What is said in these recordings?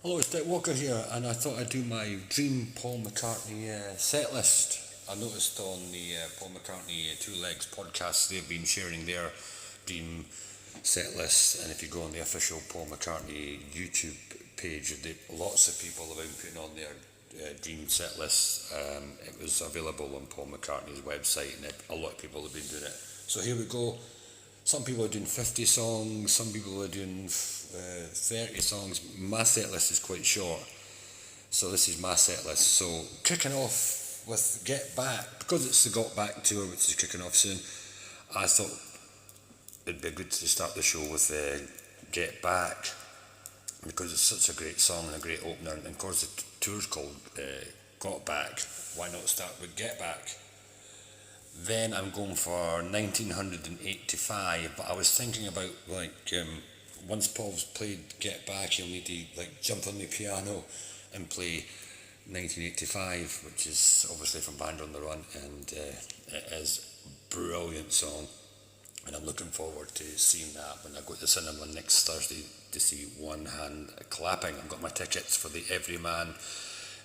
Hello, it's Dick Walker here, and I thought I'd do my Dream Paul McCartney set list. I noticed on the Paul McCartney Two Legs podcast they've been sharing their Dream set list, and if you go on the official Paul McCartney YouTube page, lots of people have been putting on their Dream set list. It was available on Paul McCartney's website, and a lot of people have been doing it. So here we go. Some people are doing 50 songs, some people are doing 30 songs. My set list is quite short, so this is my set list. So kicking off with Get Back, because it's the Got Back tour which is kicking off soon, I thought it'd be good to start the show with Get Back, because it's such a great song and a great opener, and of course the tour's called Got Back. Why not start with Get Back? Then I'm going for 1985, but I was thinking about once Paul's played Get Back, he'll need to jump on the piano and play 1985, which is obviously from Band on the Run, and it is a brilliant song, and I'm looking forward to seeing that when I go to the cinema next Thursday to see One Hand Clapping. I've got my tickets for the Everyman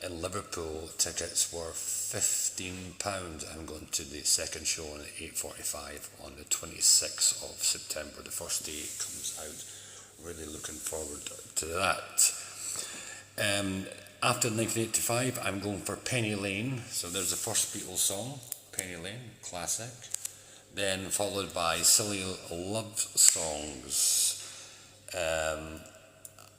in Liverpool. Tickets were £15. I'm going to the second show at 8:45 on the 26th of September. The first day it comes out. Really looking forward to that. After 1985, I'm going for Penny Lane. So there's the first Beatles song, Penny Lane, classic. Then followed by Silly Love Songs.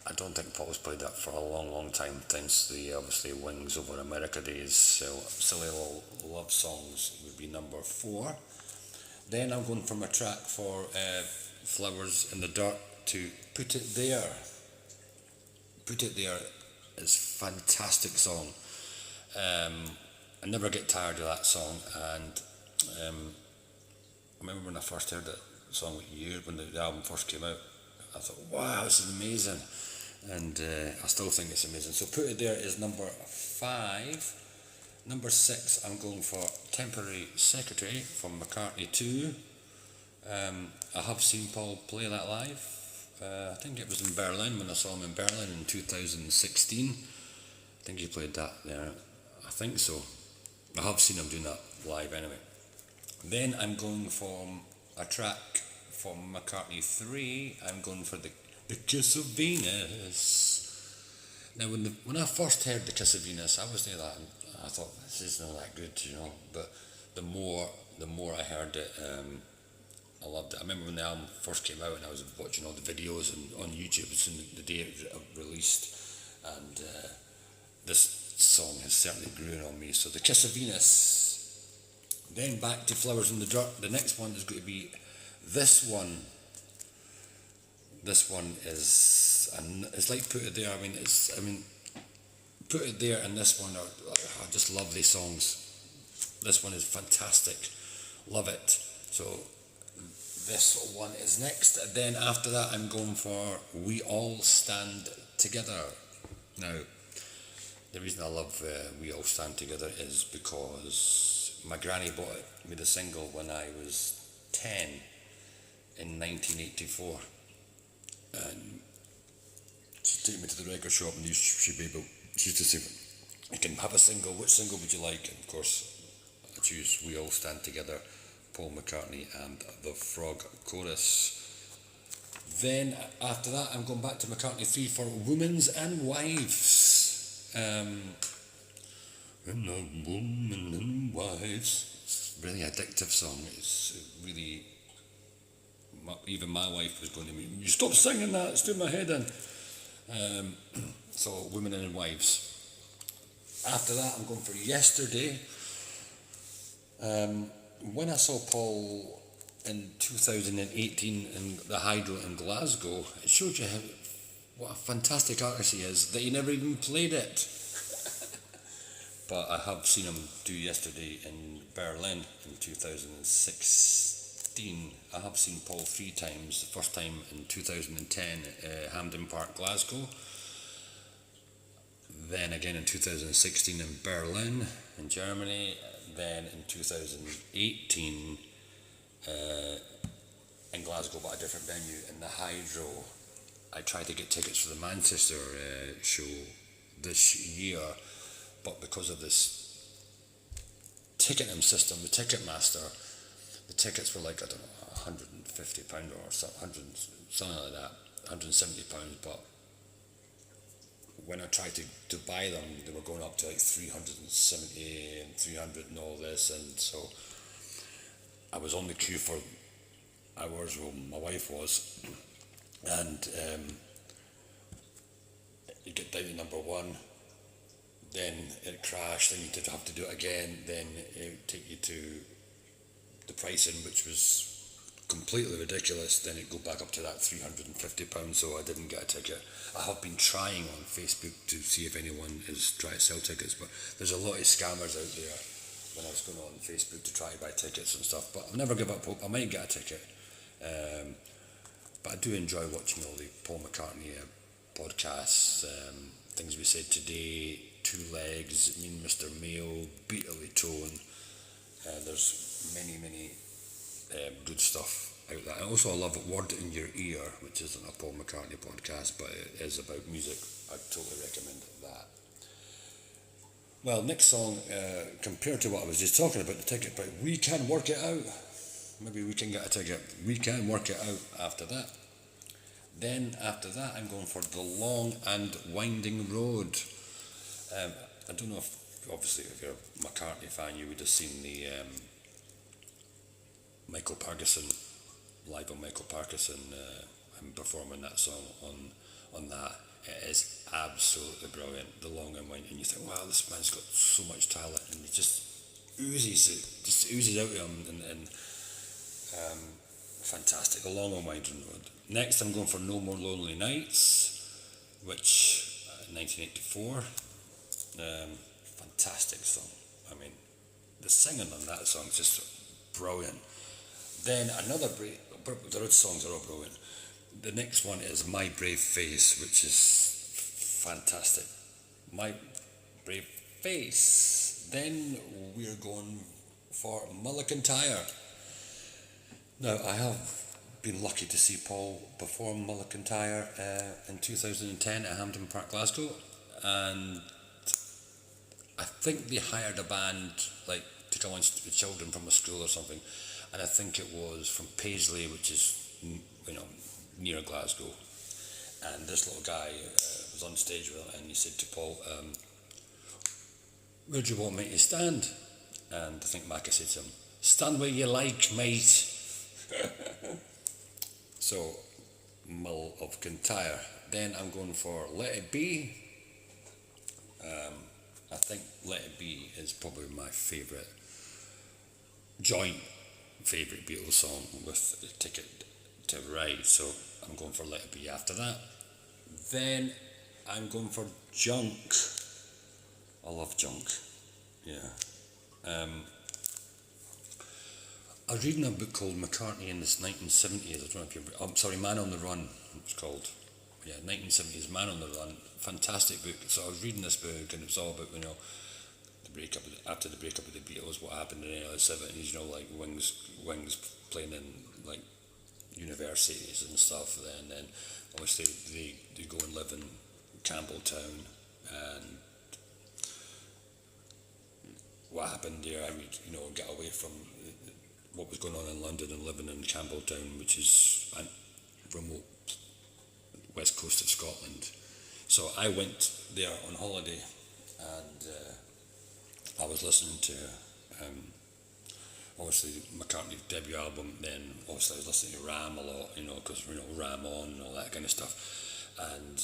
I don't think Paul's played that for a long time since the obviously Wings Over America days. So Silly Love Songs would be number 4. Then I'm going from a track for Flowers in the Dirt to Put It There. Put It There is a fantastic song. I never get tired of that song, and I remember when I first heard that song when the album first came out, I thought, wow, this is amazing. And I still think it's amazing. So Put It There is number 5. Number 6, I'm going for Temporary Secretary from McCartney 2. I have seen Paul play that live. I think it was in Berlin, when I saw him in Berlin in 2016. I think he played that there. I think so. I have seen him doing that live anyway. Then I'm going for a track from McCartney 3. I'm going for the Kiss of Venus. Now, when I first heard the Kiss of Venus, I was near that, and I thought, this isn't that good, But the more I heard it, I loved it. I remember when the album first came out, and I was watching all the videos on YouTube. It's in the day it released, and this song has certainly grown on me. So the Kiss of Venus. Then back to Flowers in the Dirt. The next one is going to be this one. This one is, and it's like Put It There. Put It There and this one are just lovely songs. This one is fantastic. Love it. So this one is next. Then after that, I'm going for We All Stand Together. Now, the reason I love We All Stand Together is because my granny bought me the single when I was 10 in 1984. And she'd take me to the record shop, and she used to say, you can have a single, which single would you like? And of course, I choose We All Stand Together, Paul McCartney and the Frog Chorus. Then after that, I'm going back to McCartney 3 for Women's and Wives. And Women and Wives. It's a really addictive song. It's really, even my wife was going to me, you stop singing that, it's doing my head in. So Women and Wives. After that, I'm going for Yesterday. When I saw Paul in 2018 in the Hydro in Glasgow, it showed you what a fantastic artist he is, that he never even played it. But I have seen him do Yesterday in Berlin in 2016. I have seen Paul 3 times. The first time in 2010 at Hampden Park, Glasgow. Then again in 2016 in Berlin, in Germany. Then in 2018 in Glasgow, but a different venue, in the Hydro. I tried to get tickets for the Manchester show this year, but because of this ticketing system, the Ticketmaster, the tickets were like, I don't know, £150 or something like that, £170, but when I tried to buy them, they were going up to like 370 and 300 and all this, and so I was on the queue for hours. Well, my wife was, and you get down to number one, then it crashed, then you'd have to do it again, then it would take you to the pricing, which was completely ridiculous. Then it'd go back up to that £350, so I didn't get a ticket. I have been trying on Facebook to see if anyone is trying to sell tickets, but there's a lot of scammers out there when I was going on Facebook to try to buy tickets and stuff, but I've never give up hope. I might get a ticket, but I do enjoy watching all the Paul McCartney podcasts, Things We Said Today, Two Legs, Me and Mr. Mail, Beatly Tone. There's many good stuff out there. And also I love Word in Your Ear, which isn't a Paul McCartney podcast, but it is about music. I totally recommend that. Well, next song, compared to what I was just talking about, the ticket, but We Can Work It Out. Maybe we can get a ticket. We Can Work It Out after that. Then after that, I'm going for The Long and Winding Road. I don't know if, obviously, if you're a McCartney fan, you would have seen the Michael Parkinson, live on Michael Parkinson, him performing that song on that. It is absolutely brilliant, The Long and Winding. And you think, wow, this man's got so much talent, and it just oozes out of him, and fantastic, The Long and Winding Road. Next, I'm going for No More Lonely Nights, which 1984. Fantastic song. I mean, the singing on that song is just brilliant. Then another the other songs are all brilliant. The next one is My Brave Face, which is fantastic. My Brave Face. Then we're going for Mulligan-Tyre. Now, I have been lucky to see Paul perform Mulligan-Tyre in 2010 at Hampden Park, Glasgow, and I think they hired a band like to come on with children from a school or something, and I think it was from Paisley, which is near Glasgow, and this little guy was on stage with him, and he said to Paul, where do you want me to stand? And I think Macca said to him, stand where you like, mate. So, Mull of Kintyre. Then I'm going for Let It Be. I think Let It Be is probably my favourite, joint favourite Beatles song with Ticket to Ride, so I'm going for Let It Be after that. Then I'm going for Junk. I love Junk, yeah. I was reading a book called McCartney in the 1970s. I don't know if you've... Man on the Run, it's called. Yeah, 1970s, Man on the Run. Fantastic book. So I was reading this book, and it was all about, the breakup, after the breakup of the Beatles, what happened in the early 70s, like Wings playing in, like, universities and stuff. And then, obviously, they go and live in Campbelltown, and what happened there, I would, get away from what was going on in London and living in Campbelltown, which is a remote west coast of Scotland. So I went there on holiday, and I was listening to obviously McCartney's debut album. Then obviously I was listening to Ram a lot, because Ram On and all that kind of stuff. And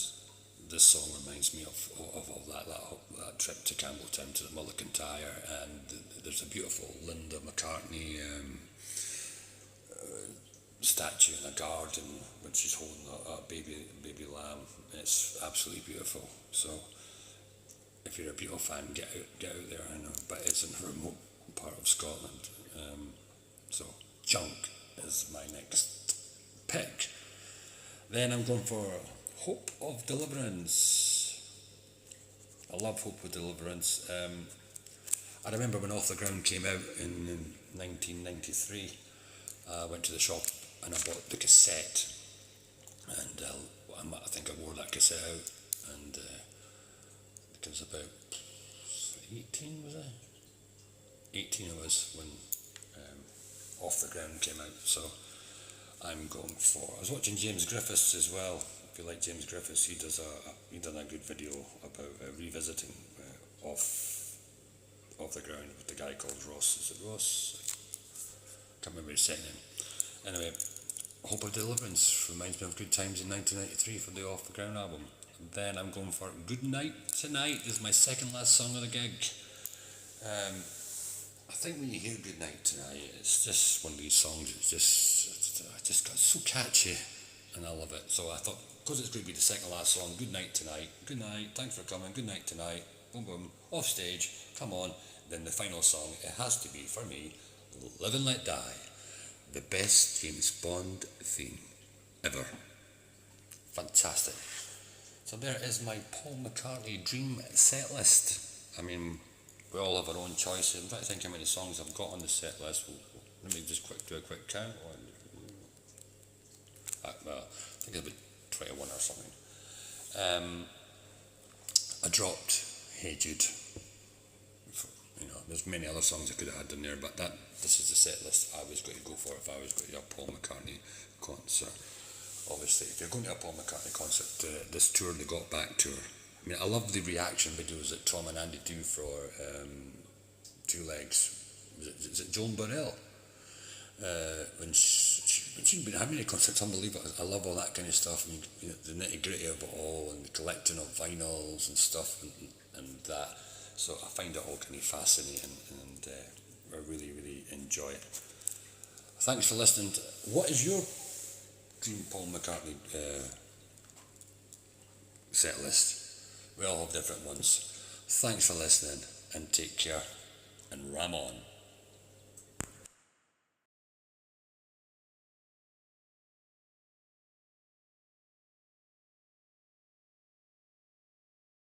this song reminds me of all that trip to Campbelltown, to the Mulligan-Tyre, and there's a beautiful Linda McCartney statue in a garden when she's holding a baby lamb. It's absolutely beautiful. So if you're a Beatle fan, get out there. But it's in a remote part of Scotland. So Junk is my next pick. Then I'm going for Hope of Deliverance. I love Hope of Deliverance. I remember when Off the Ground came out in 1993. I went to the shop and I bought the cassette, and I think I wore that cassette out, and it was about 18, was it? 18 I was when Off the Ground came out, so I'm going for. I was watching James Griffiths as well. If you like James Griffiths, he done a good video about revisiting Off the Ground with the guy called Ross. Is it Ross? Can't remember his second name. Anyway, Hope of Deliverance reminds me of good times in 1993 for the Off the Ground album. And then I'm going for Good Night Tonight. This is my second last song of the gig. I think when you hear Good Night Tonight, it's just one of these songs. It's just got so catchy, and I love it. So I thought, because it's going to be the second last song, Good Night Tonight. Good night, thanks for coming. Good night tonight. Boom boom. Off stage. Come on. Then the final song. It has to be for me. Live and Let Die. The best James Bond theme ever. Fantastic. So there is my Paul McCartney Dream set list. I mean, we all have our own choices. I'm trying to think how many songs I've got on the set list. Let me just do a quick count. Well, I think it's about 21 or something. I dropped Hey Jude. There's many other songs I could have had in there, but this is the set list I was going to go for if I was going to a Paul McCartney concert. Obviously, if you're going to a Paul McCartney concert, this tour, the Got Back tour, I mean, I love the reaction videos that Tom and Andy do for Two Legs. Is it Joan Burrell? When she'd been having many concerts, unbelievable. I love all that kind of stuff. I mean, the nitty gritty of it all, and the collecting of vinyls and stuff, and that. So I find it all kind of fascinating, and I really, really enjoy it. Thanks for listening. What is your Dream Paul McCartney set list? We all have different ones. Thanks for listening, and take care, and ram on.